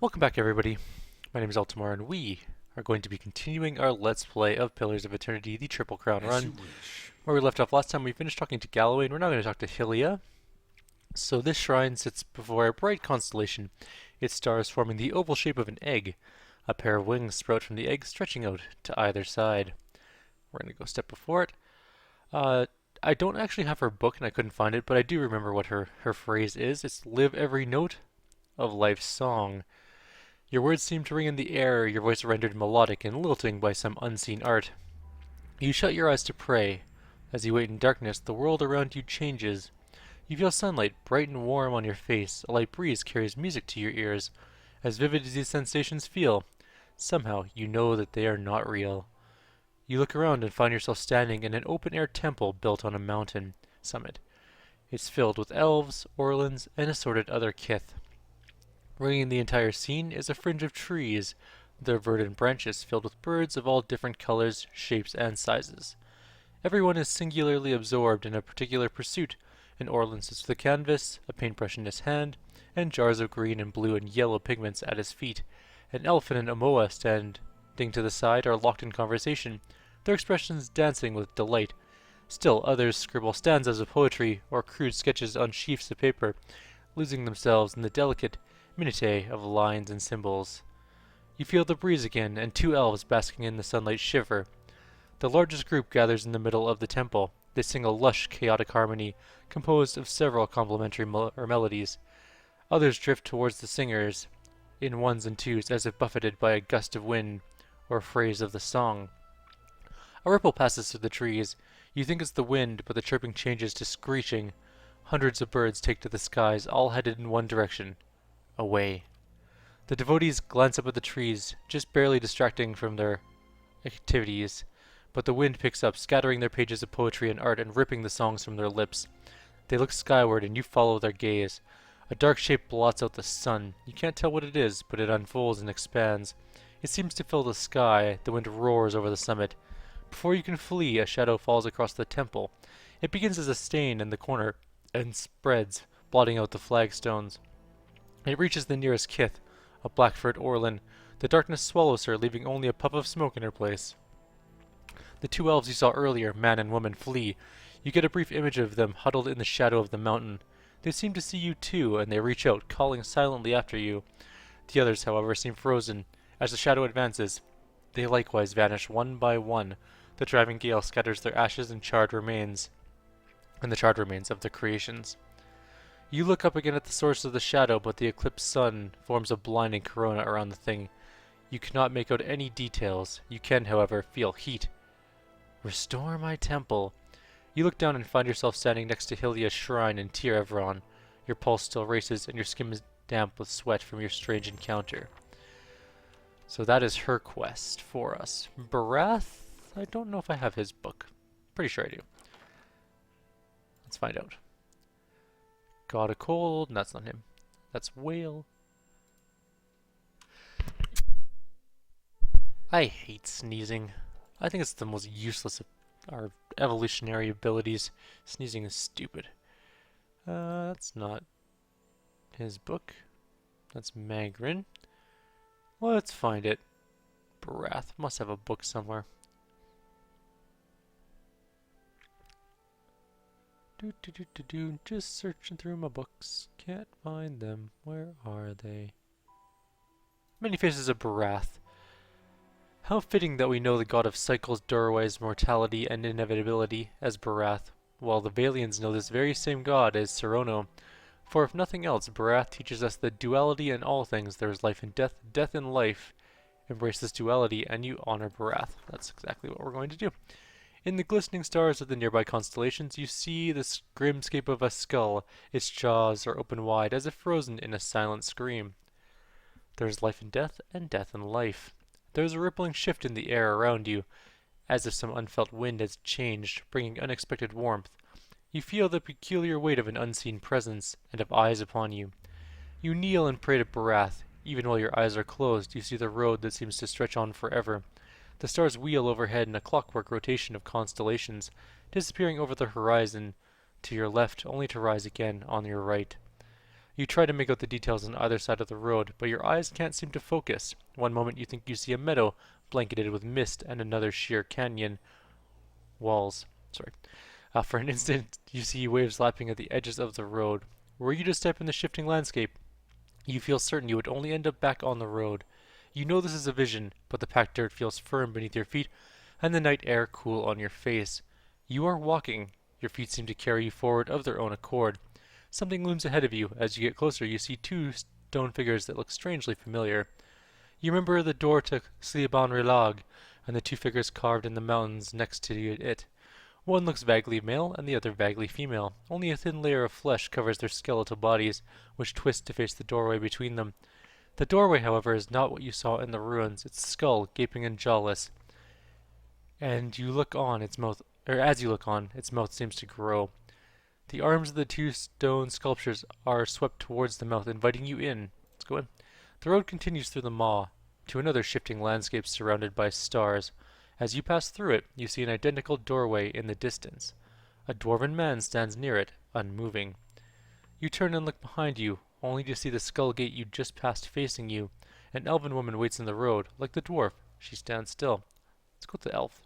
Welcome back, everybody. My name is Eltimar, and we are going to be continuing our Let's Play of Pillars of Eternity, the Triple Crown As you run. wish. Where we left off last time, we finished talking to Galloway, and we're now going to talk to Hylea. So this shrine sits before a bright constellation, its stars forming the oval shape of an egg. A pair of wings sprout from the egg, stretching out to either side. We're going to go step before it. Uh, I don't actually have her book, and I couldn't find it, but I do remember what her phrase is. It's live every note of life's song. Your words seem to ring in the air, your voice rendered melodic and lilting by some unseen art. You shut your eyes to pray. As you wait in darkness, the world around you changes. You feel sunlight bright and warm on your face. A light breeze carries music to your ears. As vivid as these sensations feel, somehow you know that they are not real. You look around and find yourself standing in an open-air temple built on a mountain summit. It's filled with elves, orlins, and assorted other kith. Ringing the entire scene is a fringe of trees, their verdant branches filled with birds of all different colors, shapes, and sizes. Everyone is singularly absorbed in a particular pursuit. An Orlin sits with a canvas, a paintbrush in his hand, and jars of green and blue and yellow pigments at his feet. An elf and an Amoa standing to the side are locked in conversation, their expressions dancing with delight. Still others scribble stanzas of poetry or crude sketches on sheafs of paper, losing themselves in the delicate minutiae of lines and symbols. You feel the breeze again, and two elves basking in the sunlight shiver. The largest group gathers in the middle of the temple. They sing a lush, chaotic harmony, composed of several complementary melodies. Others drift towards the singers, in ones and twos, as if buffeted by a gust of wind or phrase of the song. A ripple passes through the trees. You think it's the wind, but the chirping changes to screeching. Hundreds of birds take to the skies, all headed in one direction. Away. The devotees glance up at the trees, just barely distracting from their activities, but the wind picks up, scattering their pages of poetry and art and ripping the songs from their lips. They look skyward, and you follow their gaze. A dark shape blots out the sun. You can't tell what it is, but it unfolds and expands. It seems to fill the sky. The wind roars over the summit. Before you can flee, a shadow falls across the temple. It begins as a stain in the corner and spreads, blotting out the flagstones. It reaches the nearest kith, a black-furred Orlin. The darkness swallows her, leaving only a puff of smoke in her place. The two elves you saw earlier, man and woman, flee. You get a brief image of them huddled in the shadow of the mountain. They seem to see you too, and they reach out, calling silently after you. The others, however, seem frozen. As the shadow advances, they likewise vanish one by one. The driving gale scatters their ashes and the charred remains of the creations. You look up again at the source of the shadow, but the eclipsed sun forms a blinding corona around the thing. You cannot make out any details. You can, however, feel heat. Restore my temple. You look down and find yourself standing next to Hylea's shrine in Tir Evron. Your pulse still races, and your skin is damp with sweat from your strange encounter. So that is her quest for us. Berath? I don't know if I have his book. Pretty sure I do. Let's find out. God of Cold, that's not him. That's Whale. I hate sneezing. I think it's the most useless of our evolutionary abilities. Sneezing is stupid. That's not his book. That's Magrin. Let's find it. Berath must have a book somewhere. Just searching through my books. Can't find them. Where are they? Many Faces of Berath. How fitting that we know the god of cycles, doorways, mortality, and inevitability as Berath, while the Valians know this very same god as Arona. For if nothing else, Berath teaches us that duality in all things. There is life in death, death in life. Embrace this duality, and you honor Berath. That's exactly what we're going to do. In the glistening stars of the nearby constellations, you see the grimscape of a skull. Its jaws are open wide, as if frozen in a silent scream. There is life in death, and death in life. There is a rippling shift in the air around you, as if some unfelt wind has changed, bringing unexpected warmth. You feel the peculiar weight of an unseen presence, and of eyes upon you. You kneel and pray to Berath. Even while your eyes are closed, you see the road that seems to stretch on forever. The stars wheel overhead in a clockwork rotation of constellations, disappearing over the horizon to your left, only to rise again on your right. You try to make out the details on either side of the road, but your eyes can't seem to focus. One moment you think you see a meadow blanketed with mist and another sheer canyon walls. Sorry. For an instant, you see waves lapping at the edges of the road. Were you to step in the shifting landscape, you feel certain you would only end up back on the road. You know this is a vision, but the packed dirt feels firm beneath your feet, and the night air cool on your face. You are walking. Your feet seem to carry you forward of their own accord. Something looms ahead of you. As you get closer, you see two stone figures that look strangely familiar. You remember the door to Slieban Rilag, and the two figures carved in the mountains next to it. One looks vaguely male, and the other vaguely female. Only a thin layer of flesh covers their skeletal bodies, which twist to face the doorway between them. The doorway, however, is not what you saw in the ruins. Its skull, gaping and jawless. And you look on, its mouth, or as you look on, its mouth seems to grow. The arms of the two stone sculptures are swept towards the mouth, inviting you in. Let's go in. The road continues through the maw, to another shifting landscape surrounded by stars. As you pass through it, you see an identical doorway in the distance. A dwarven man stands near it, unmoving. You turn and look behind you, only to see the skull gate you just passed facing you. An elven woman waits in the road. Like the dwarf, she stands still. Let's go to the elf.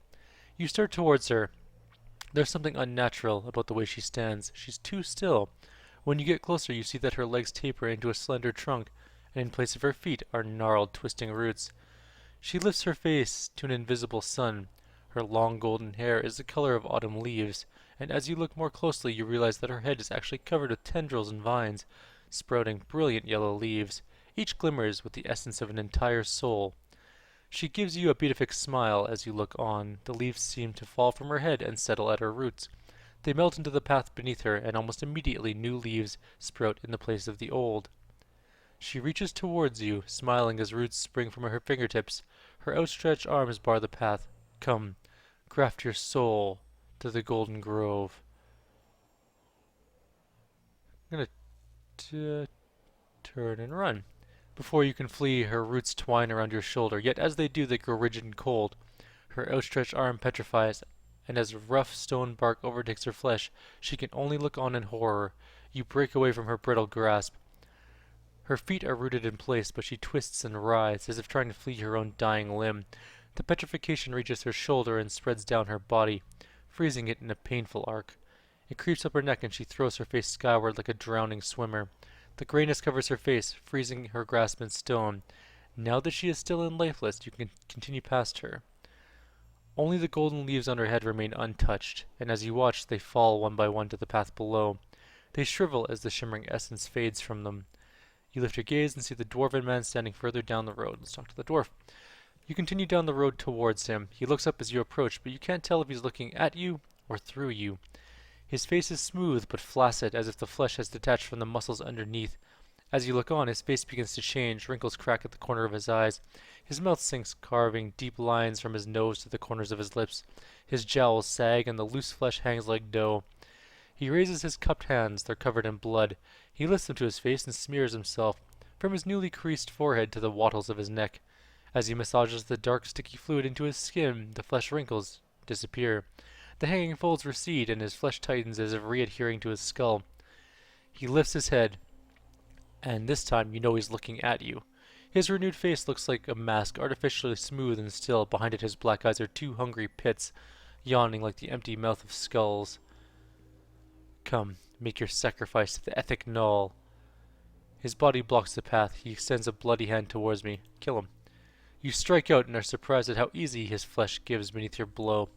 You start towards her. There's something unnatural about the way she stands. She's too still. When you get closer, you see that her legs taper into a slender trunk, and in place of her feet are gnarled, twisting roots. She lifts her face to an invisible sun. Her long golden hair is the color of autumn leaves, and as you look more closely, you realize that her head is actually covered with tendrils and vines, sprouting brilliant yellow leaves. Each glimmers with the essence of an entire soul. She gives you a beatific smile as you look on. The leaves seem to fall from her head and settle at her roots. They melt into the path beneath her, and almost immediately new leaves sprout in the place of the old. She reaches towards you, smiling as roots spring from her fingertips. Her outstretched arms bar the path. Come, graft your soul to the golden grove. I'm gonna turn and run. Before you can flee, her roots twine around your shoulder, yet as they do, they grow rigid and cold. Her outstretched arm petrifies, and as rough stone bark overtakes her flesh, she can only look on in horror. You break away from her brittle grasp. Her feet are rooted in place, but she twists and writhes, as if trying to flee her own dying limb. The petrification reaches her shoulder and spreads down her body, freezing it in a painful arc. It creeps up her neck, and she throws her face skyward like a drowning swimmer. The grayness covers her face, freezing her grasp in stone. Now that she is still and lifeless, you can continue past her. Only the golden leaves on her head remain untouched, and as you watch, they fall one by one to the path below. They shrivel as the shimmering essence fades from them. You lift your gaze and see the dwarven man standing further down the road. Let's talk to the dwarf. You continue down the road towards him. He looks up as you approach, but you can't tell if he's looking at you or through you. His face is smooth but flaccid, as if the flesh has detached from the muscles underneath. As you look on, his face begins to change. Wrinkles crack at the corner of his eyes. His mouth sinks, carving deep lines from his nose to the corners of his lips. His jowls sag, and the loose flesh hangs like dough. He raises his cupped hands. They're covered in blood. He lifts them to his face and smears himself, from his newly creased forehead to the wattles of his neck. As he massages the dark, sticky fluid into his skin, the flesh wrinkles disappear. The hanging folds recede, and his flesh tightens as if re-adhering to his skull. He lifts his head, and this time you know he's looking at you. His renewed face looks like a mask, artificially smooth and still. Behind it, his black eyes are two hungry pits, yawning like the empty mouth of skulls. Come, make your sacrifice to the Ethik Null. His body blocks the path. He extends a bloody hand towards me. Kill him. You strike out and are surprised at how easy his flesh gives beneath your blow.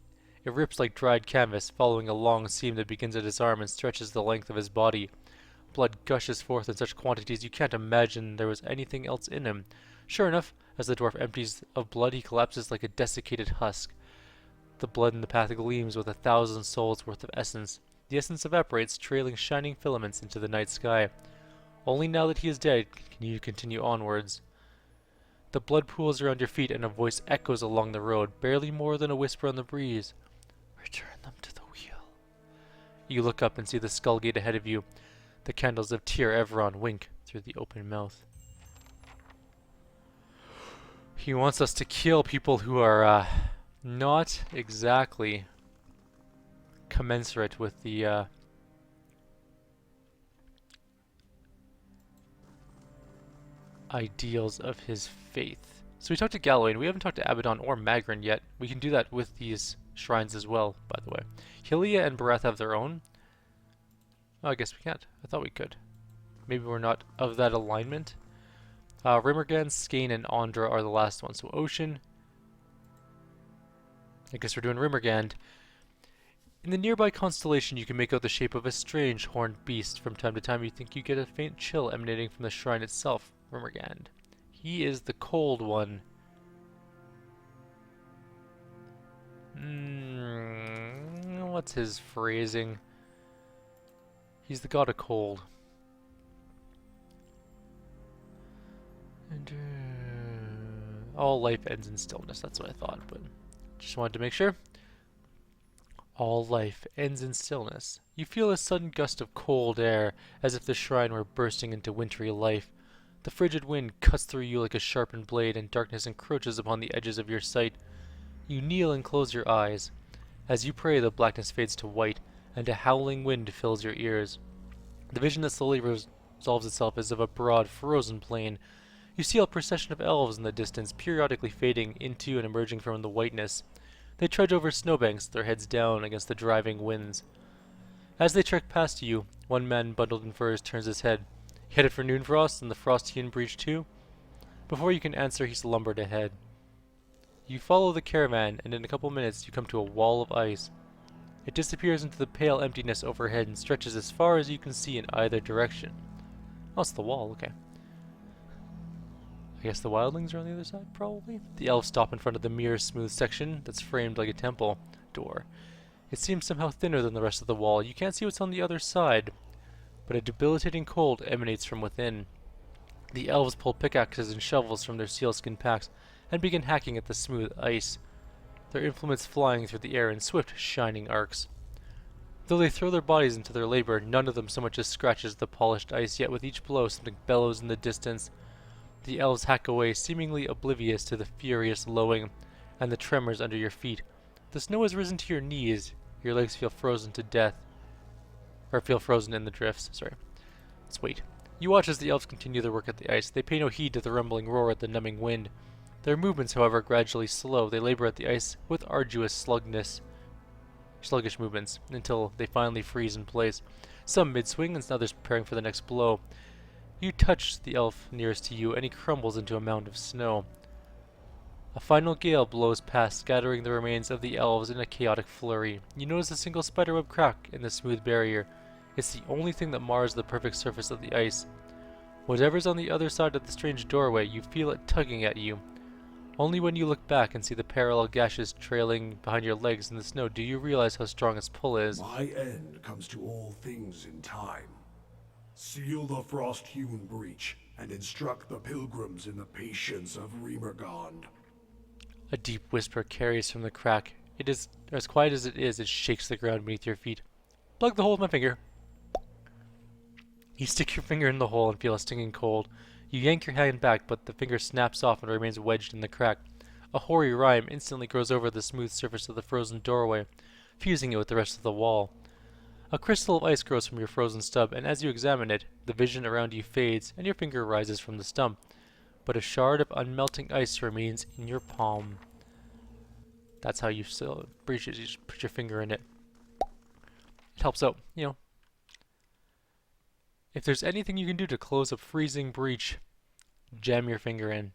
It rips like dried canvas, following a long seam that begins at his arm and stretches the length of his body. Blood gushes forth in such quantities you can't imagine there was anything else in him. Sure enough, as the dwarf empties of blood, he collapses like a desiccated husk. The blood in the path gleams with 1,000 souls worth of essence. The essence evaporates, trailing shining filaments into the night sky. Only now that he is dead can you continue onwards. The blood pools around your feet, and a voice echoes along the road, barely more than a whisper on the breeze. Return them to the wheel. You look up and see the skull gate ahead of you. The candles of Tyr Everon wink through the open mouth. He wants us to kill people who are not exactly commensurate with the ideals of his faith. So we talked to Galloway, and we haven't talked to Abaddon or Magrin yet. We can do that with these shrines as well, by the way. Hylea and Berath have their own. Oh, I guess we can't. I thought we could. Maybe we're not of that alignment. Rymrgand, Skane, and Andra are the last ones. So Ocean. I guess we're doing Rymrgand. In the nearby constellation, you can make out the shape of a strange horned beast. From time to time, you think you get a faint chill emanating from the shrine itself. Rymrgand. He is the cold one. What's his phrasing? He's the god of cold. And, all life ends in stillness. That's what I thought, but just wanted to make sure. All life ends in stillness. You feel a sudden gust of cold air, as if the shrine were bursting into wintry life. The frigid wind cuts through you like a sharpened blade, and darkness encroaches upon the edges of your sight. You kneel and close your eyes. As you pray, the blackness fades to white, and a howling wind fills your ears. The vision that slowly resolves itself is of a broad, frozen plain. You see a procession of elves in the distance, periodically fading into and emerging from the whiteness. They trudge over snowbanks, their heads down against the driving winds. As they trek past you, one man bundled in furs turns his head. Headed for Noonfrost and the Frost-hewn Breach too? Before you can answer, he's lumbered ahead. You follow the caravan, and in a couple minutes you come to a wall of ice. It disappears into the pale emptiness overhead and stretches as far as you can see in either direction. Oh, it's the wall, okay. I guess the wildlings are on the other side, probably? The elves stop in front of the mirror-smooth section that's framed like a temple door. It seems somehow thinner than the rest of the wall. You can't see what's on the other side, but a debilitating cold emanates from within. The elves pull pickaxes and shovels from their sealskin packs and begin hacking at the smooth ice, their implements flying through the air in swift, shining arcs. Though they throw their bodies into their labor, none of them so much as scratches the polished ice, yet with each blow something bellows in the distance. The elves hack away, seemingly oblivious to the furious lowing and the tremors under your feet. The snow has risen to your knees. Your legs feel frozen to death. Or feel frozen in the drifts, sorry. Let's wait. You watch as the elves continue their work at the ice. They pay no heed to the rumbling roar of the numbing wind. Their movements, however, gradually slow. They labor at the ice with arduous sluggish movements, until they finally freeze in place. Some mid-swing, and others preparing for the next blow. You touch the elf nearest to you, and he crumbles into a mound of snow. A final gale blows past, scattering the remains of the elves in a chaotic flurry. You notice a single spiderweb crack in the smooth barrier. It's the only thing that mars the perfect surface of the ice. Whatever's on the other side of the strange doorway, you feel it tugging at you. Only when you look back and see the parallel gashes trailing behind your legs in the snow do you realize how strong its pull is. My end comes to all things in time. Seal the frost-hewn breach, and instruct the pilgrims in the patience of Rymrgand. A deep whisper carries from the crack. It is as quiet as it shakes the ground beneath your feet. Plug the hole with my finger. You stick your finger in the hole and feel a stinging cold. You yank your hand back, but the finger snaps off and remains wedged in the crack. A hoary rime instantly grows over the smooth surface of the frozen doorway, fusing it with the rest of the wall. A crystal of ice grows from your frozen stub, and as you examine it, the vision around you fades, and your finger rises from the stump. But a shard of unmelting ice remains in your palm. That's how you seal breaches. You just put your finger in it. It helps out, you know. If there's anything you can do to close a freezing breach, jam your finger in.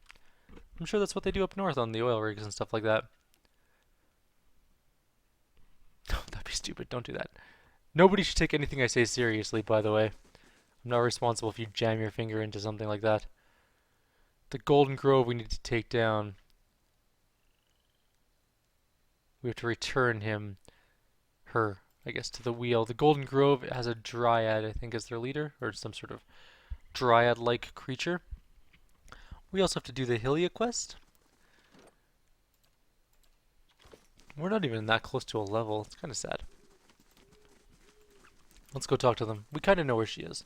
I'm sure that's what they do up north on the oil rigs and stuff like that. That'd be stupid. Don't do that. Nobody should take anything I say seriously, by the way. I'm not responsible if you jam your finger into something like that. The Golden Grove we need to take down. We have to return her, I guess, to the wheel. The Golden Grove has a dryad, I think, as their leader, or some sort of dryad-like creature. We also have to do the Hylea quest. We're not even that close to a level. It's kind of sad. Let's go talk to them. We kind of know where she is.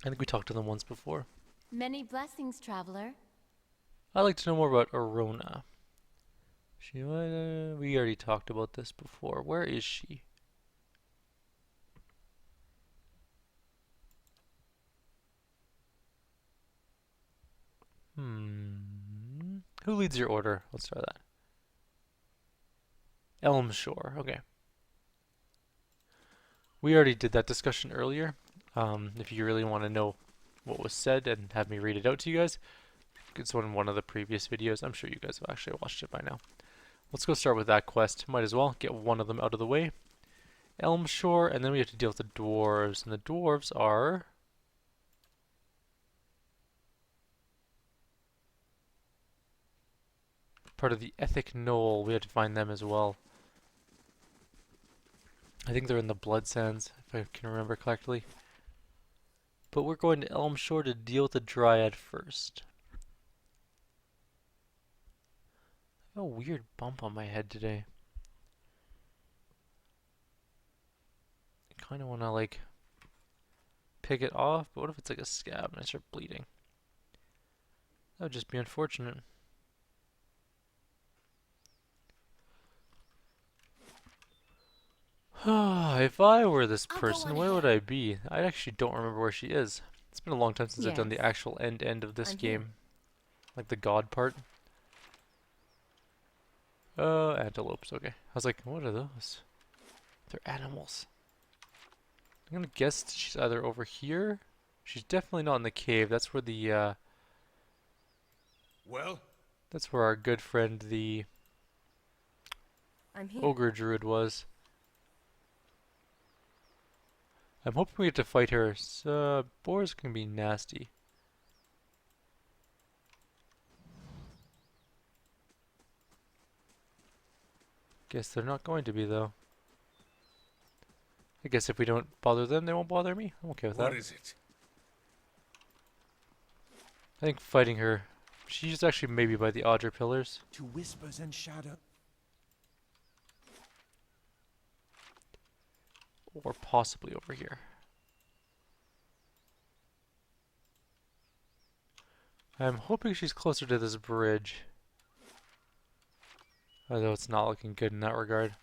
I think we talked to them once before. Many blessings, traveler. I'd like to know more about Arona. We already talked about this before. Where is she? Who leads your order? Let's start that. Elmshore. Okay. We already did that discussion earlier. If you really want to know what was said and have me read it out to you guys, it's on one of the previous videos. I'm sure you guys have actually watched it by now. Let's go start with that quest. Might as well get one of them out of the way. Elmshore, and then we have to deal with the dwarves. And the dwarves are... part of the Ethic Knoll. We have to find them as well. I think they're in the Blood Sands, if I can remember correctly. But we're going to Elmshore to deal with the Dryad first. I have a weird bump on my head today. I kind of want to, like, pick it off, but what if it's like a scab and I start bleeding? That would just be unfortunate. If I were this person, where would I be? I actually don't remember where she is. It's been a long time since I've done the actual end of this game. Like the god part. Antelopes, okay. I was like, what are those? They're animals. I'm gonna guess she's either over here. She's definitely not in the cave. That's where the, that's where our good friend, the ogre druid was. I'm hoping we get to fight her. Boars can be nasty. Guess they're not going to be, though. I guess if we don't bother them, they won't bother me. I'm okay with that. What is it? I think fighting her... She's actually maybe by the Audra pillars. To whispers and shadow. Or possibly over here. I'm hoping she's closer to this bridge. Although it's not looking good in that regard.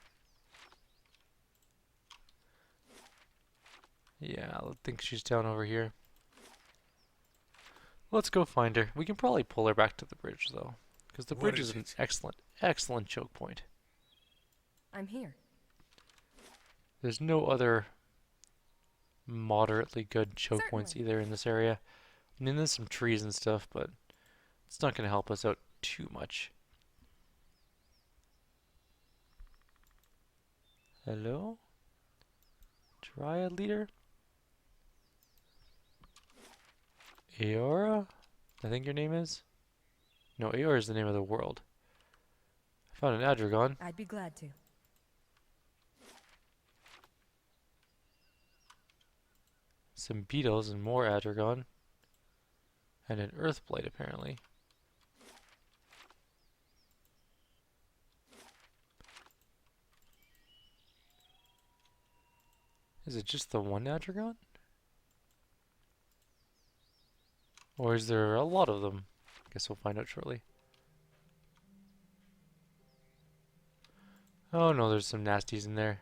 Yeah, I think she's down over here. Let's go find her. We can probably pull her back to the bridge, though. Because the bridge is an excellent choke point. I'm here. There's no other moderately good choke points either in this area. I mean, there's some trees and stuff, but it's not going to help us out too much. Hello? Dryad leader? Aora? I think your name is? No, Aora is the name of the world. I found an Adragon. I'd be glad to. Some beetles and more Adragon. And an Earthblight, apparently. Is it just the one Adragon? Or is there a lot of them? Guess we'll find out shortly. Oh no, there's some nasties in there.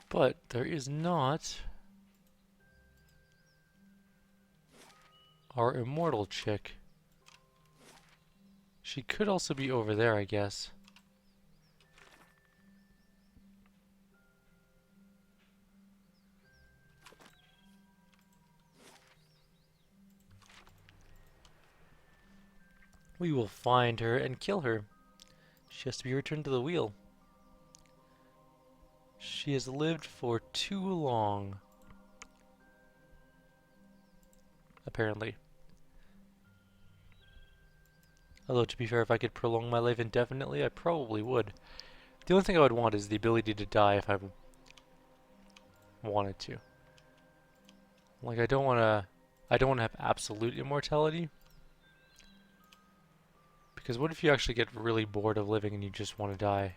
But there is not our immortal chick. She could also be over there, I guess. We will find her and kill her. She has to be returned to the wheel. She has lived for too long. Apparently. Although, to be fair, if I could prolong my life indefinitely, I probably would. The only thing I would want is the ability to die if I wanted to. Like, I don't want to have absolute immortality. Because what if you actually get really bored of living and you just want to die?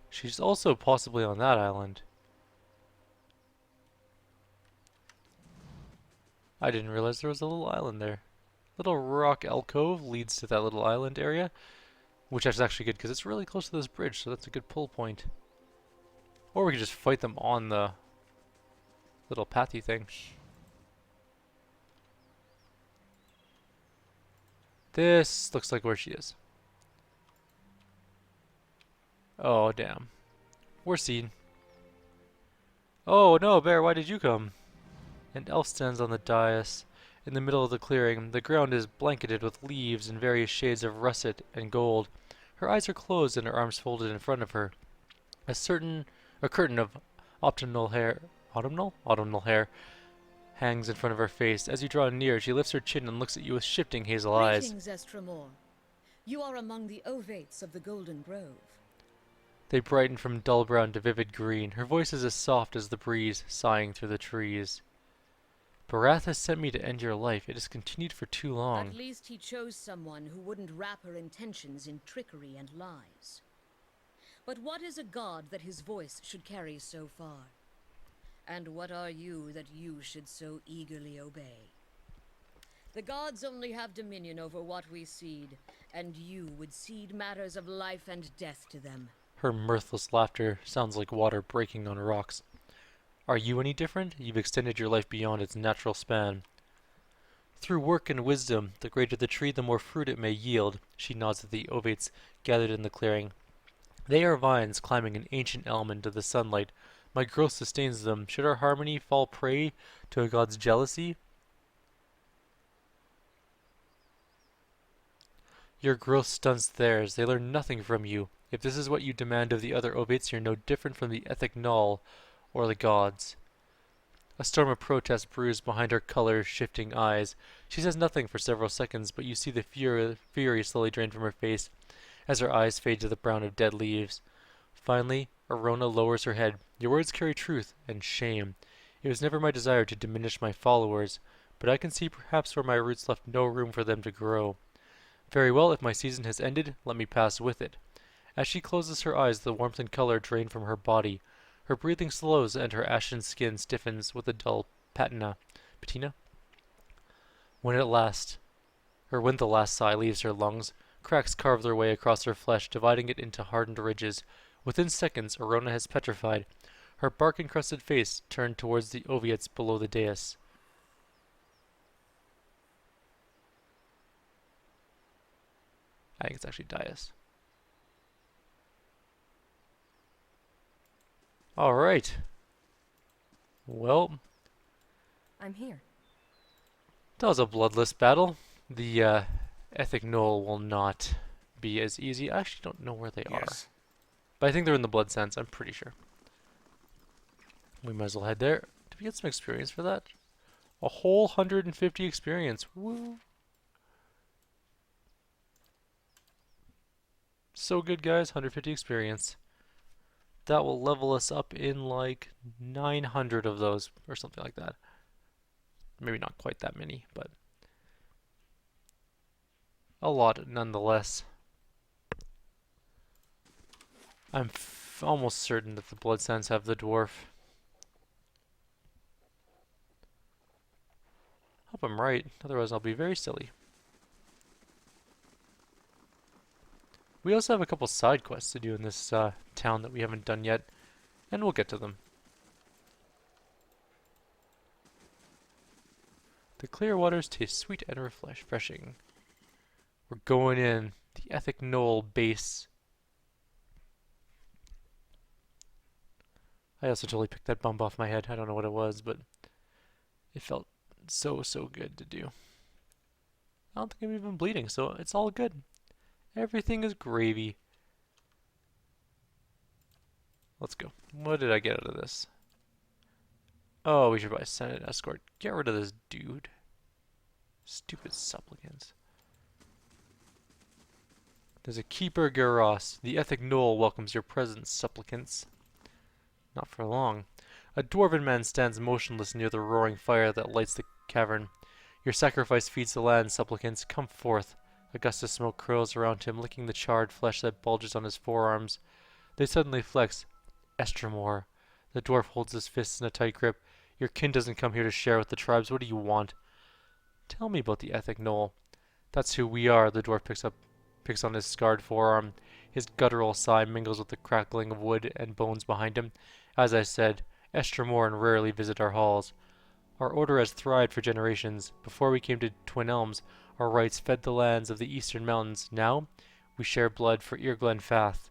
She's also possibly on that island. I didn't realize there was a little island there. little rock alcove leads to that little island area, which is actually good because it's really close to this bridge, so that's a good pull point. Or we could just fight them on the little pathy thing. This looks like where she is. Oh, damn. We're seen. Oh no, Bear, why did you come? An elf stands on the dais. In the middle of the clearing, the ground is blanketed with leaves in various shades of russet and gold. Her eyes are closed and her arms folded in front of her. A curtain of autumnal hair hangs in front of her face. As you draw near, she lifts her chin and looks at you with shifting hazel eyes. Greetings, Estramor. You are among the ovates of the Golden Grove. They brighten from dull brown to vivid green. Her voice is as soft as the breeze, sighing through the trees. Berath has sent me to end your life. It has continued for too long. At least he chose someone who wouldn't wrap her intentions in trickery and lies. But what is a god that his voice should carry so far? And what are you that you should so eagerly obey? The gods only have dominion over what we seed, and you would cede matters of life and death to them. Her mirthless laughter sounds like water breaking on rocks. Are you any different? You've extended your life beyond its natural span. Through work and wisdom, the greater the tree, the more fruit it may yield. She nods at the ovates gathered in the clearing. They are vines climbing an ancient elm into the sunlight. My growth sustains them. Should our harmony fall prey to a god's jealousy? Your growth stunts theirs. They learn nothing from you. If this is what you demand of the other ovates, you're no different from the ethic null or the gods. A storm of protest brews behind her color-shifting eyes. She says nothing for several seconds, but you see the fury slowly drain from her face as her eyes fade to the brown of dead leaves. Finally, Arona lowers her head. Your words carry truth and shame. It was never my desire to diminish my followers, but I can see perhaps where my roots left no room for them to grow. Very well, if my season has ended, let me pass with it. As she closes her eyes, the warmth and color drain from her body. Her breathing slows and her ashen skin stiffens with a dull patina. When the last sigh leaves her lungs, cracks carve their way across her flesh, dividing it into hardened ridges. Within seconds, Arona has petrified, her bark-encrusted face turned towards the ovates below the dais. I think it's actually dais. Alright. Well, I'm here. that was a bloodless battle. The Ethic Knoll will not be as easy. I actually don't know where they are. But I think they're in the Blood Sands, I'm pretty sure. We might as well head there. Did we get some experience for that? A whole 150 experience. Woo! So good, guys. 150 experience. That will level us up in like 900 of those, or something like that. Maybe not quite that many, but a lot nonetheless. I'm almost certain that the Blood Sands have the dwarf. Hope I'm right, otherwise I'll be very silly. We also have a couple side quests to do in this town that we haven't done yet, and we'll get to them. The clear waters taste sweet and refreshing. We're going in the Ethic Knoll base. I also totally picked that bump off my head. I don't know what it was, but it felt so good to do. I don't think I'm even bleeding, so it's all good. Everything is gravy. Let's go. What did I get out of this? Oh, we should buy a Senate escort. Get rid of this dude. Stupid supplicants. There's a Keeper Garos. The Ethic Knoll welcomes your presence, supplicants. Not for long. A dwarven man stands motionless near the roaring fire that lights the cavern. Your sacrifice feeds the land, supplicants. Come forth. A gust of smoke curls around him, licking the charred flesh that bulges on his forearms. They suddenly flex. Estramor. The dwarf holds his fists in a tight grip. Your kin doesn't come here to share with the tribes. What do you want? Tell me about the Ethic Knoll. That's who we are, the dwarf picks on his scarred forearm. His guttural sigh mingles with the crackling of wood and bones behind him. As I said, Estramoran rarely visit our halls. Our order has thrived for generations. Before we came to Twin Elms, our rights fed the lands of the eastern mountains. Now, we share blood for Irglen Fath.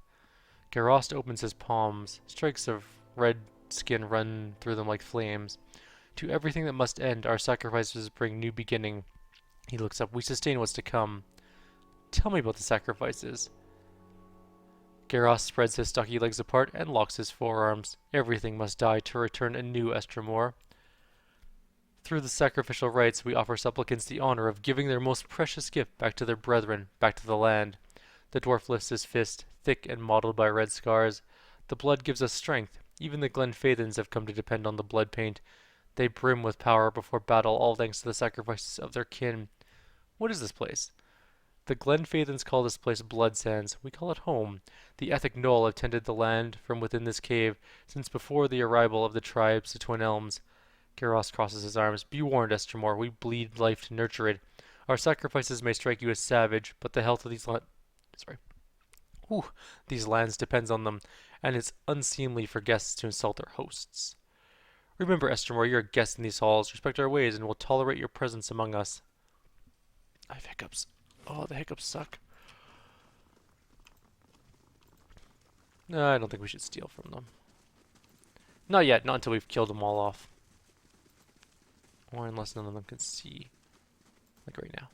Garost opens his palms. Strikes of red skin run through them like flames. To everything that must end, our sacrifices bring new beginning. He looks up. We sustain what's to come. Tell me about the sacrifices. Garost spreads his stocky legs apart and locks his forearms. Everything must die to return a new Estramor. Through the sacrificial rites, we offer supplicants the honor of giving their most precious gift back to their brethren, back to the land. The dwarf lifts his fist, thick and mottled by red scars. The blood gives us strength. Even the Glenfathans have come to depend on the blood paint. They brim with power before battle, all thanks to the sacrifices of their kin. What is this place? The Glenfathans call this place Blood Sands. We call it home. The Ethic Knoll have tended the land from within this cave since before the arrival of the tribes to Twin Elms. Garost crosses his arms. Be warned, Estramor. We bleed life to nurture it. Our sacrifices may strike you as savage, but the health of these lands depends on them, and it's unseemly for guests to insult their hosts. Remember, Estramor, you're a guest in these halls. Respect our ways, and we'll tolerate your presence among us. I have hiccups. Oh, the hiccups suck. No, I don't think we should steal from them. Not yet. Not until we've killed them all off. Or unless none of them can see. Like right now.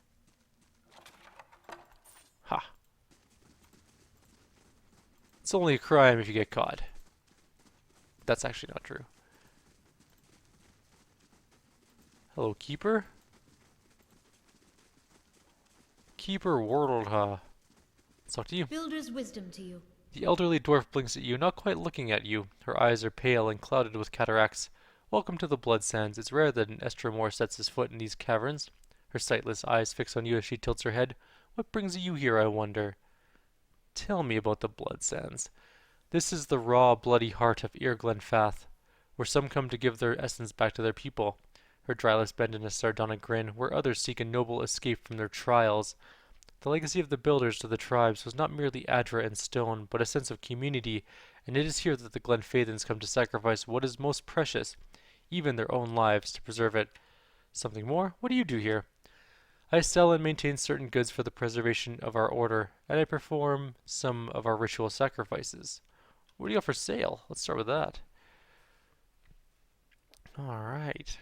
Ha. It's only a crime if you get caught. That's actually not true. Hello, Keeper? Keeper Wardleha. Let's talk to you. Builder's wisdom to you. The elderly dwarf blinks at you, not quite looking at you. Her eyes are pale and clouded with cataracts. Welcome to the Blood Sands. It's rare that an Estramor sets his foot in these caverns. Her sightless eyes fix on you as she tilts her head. What brings you here, I wonder? Tell me about the Blood Sands. This is the raw, bloody heart of Irglen Fath, where some come to give their essence back to their people. Her dry lips bend in a sardonic grin, where others seek a noble escape from their trials. The legacy of the builders to the tribes was not merely Adra and stone, but a sense of community, and it is here that the Glenfathans come to sacrifice what is most precious, even their own lives, to preserve it. Something more? What do you do here? I sell and maintain certain goods for the preservation of our order, and I perform some of our ritual sacrifices. What do you have for sale? Let's start with that. Alright.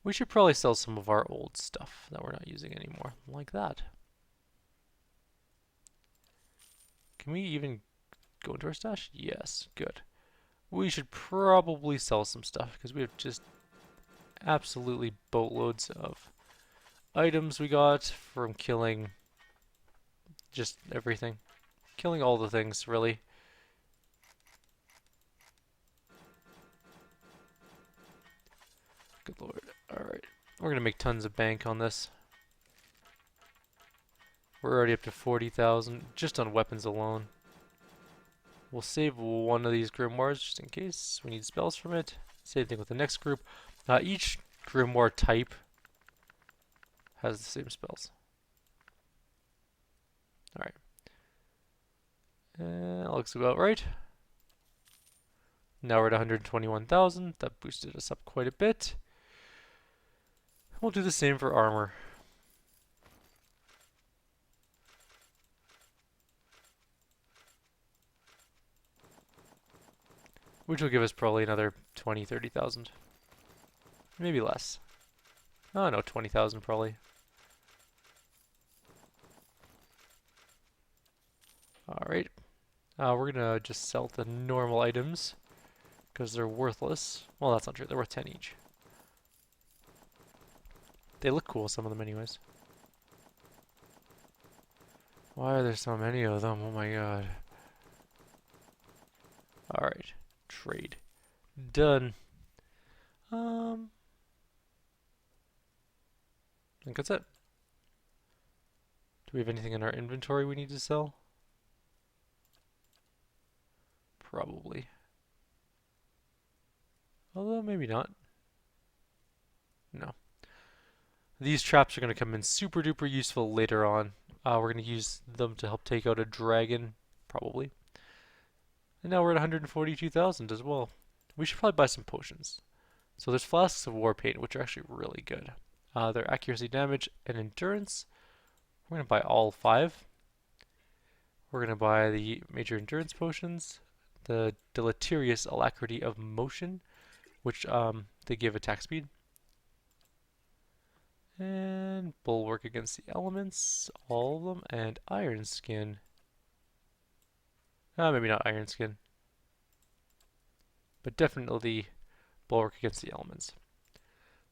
We should probably sell some of our old stuff that we're not using anymore, like that. Can we even go into our stash? Yes, good. We should probably sell some stuff because we have just absolutely boatloads of items we got from killing just everything. Killing all the things, really. Good lord. Alright. We're going to make tons of bank on this. We're already up to 40,000 just on weapons alone. We'll save one of these grimoires just in case we need spells from it. Same thing with the next group. Each grimoire type has the same spells. Alright. That looks about right. Now we're at 121,000. That boosted us up quite a bit. We'll do the same for armor. Which will give us probably another 20, 30,000. Maybe less. Oh no, 20,000 probably. Alright. We're gonna just sell the normal items because they're worthless. Well, that's not true. They're worth 10 each. They look cool, some of them anyways. Why are there so many of them? Oh my god. Alright. Trade. Done. I think that's it. Do we have anything in our inventory we need to sell? Probably. Although maybe not. No. These traps are going to come in super duper useful later on. We're going to use them to help take out a dragon, probably. And now we're at 142,000 as well. We should probably buy some potions. So there's flasks of war paint, which are actually really good. Their accuracy, damage, and endurance. We're going to buy all 5. We're going to buy the major endurance potions, the deleterious alacrity of motion, which they give attack speed, and bulwark against the elements, all of them, and iron skin. Maybe not iron skin, but definitely bulwark against the elements.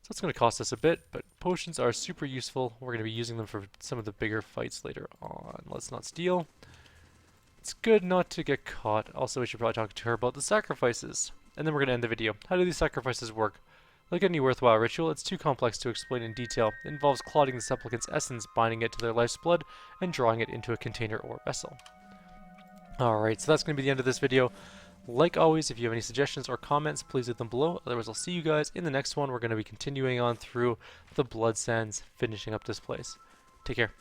So it's going to cost us a bit, but potions are super useful. We're going to be using them for some of the bigger fights later on. Let's not steal. It's good not to get caught. Also, we should probably talk to her about the sacrifices. And then we're going to end the video. How do these sacrifices work? Like any worthwhile ritual, it's too complex to explain in detail. It involves clotting the supplicant's essence, binding it to their life's blood, and drawing it into a container or vessel. Alright, so that's going to be the end of this video. Like always, if you have any suggestions or comments, please leave them below. Otherwise, I'll see you guys in the next one. We're going to be continuing on through the Blood Sands, finishing up this place. Take care.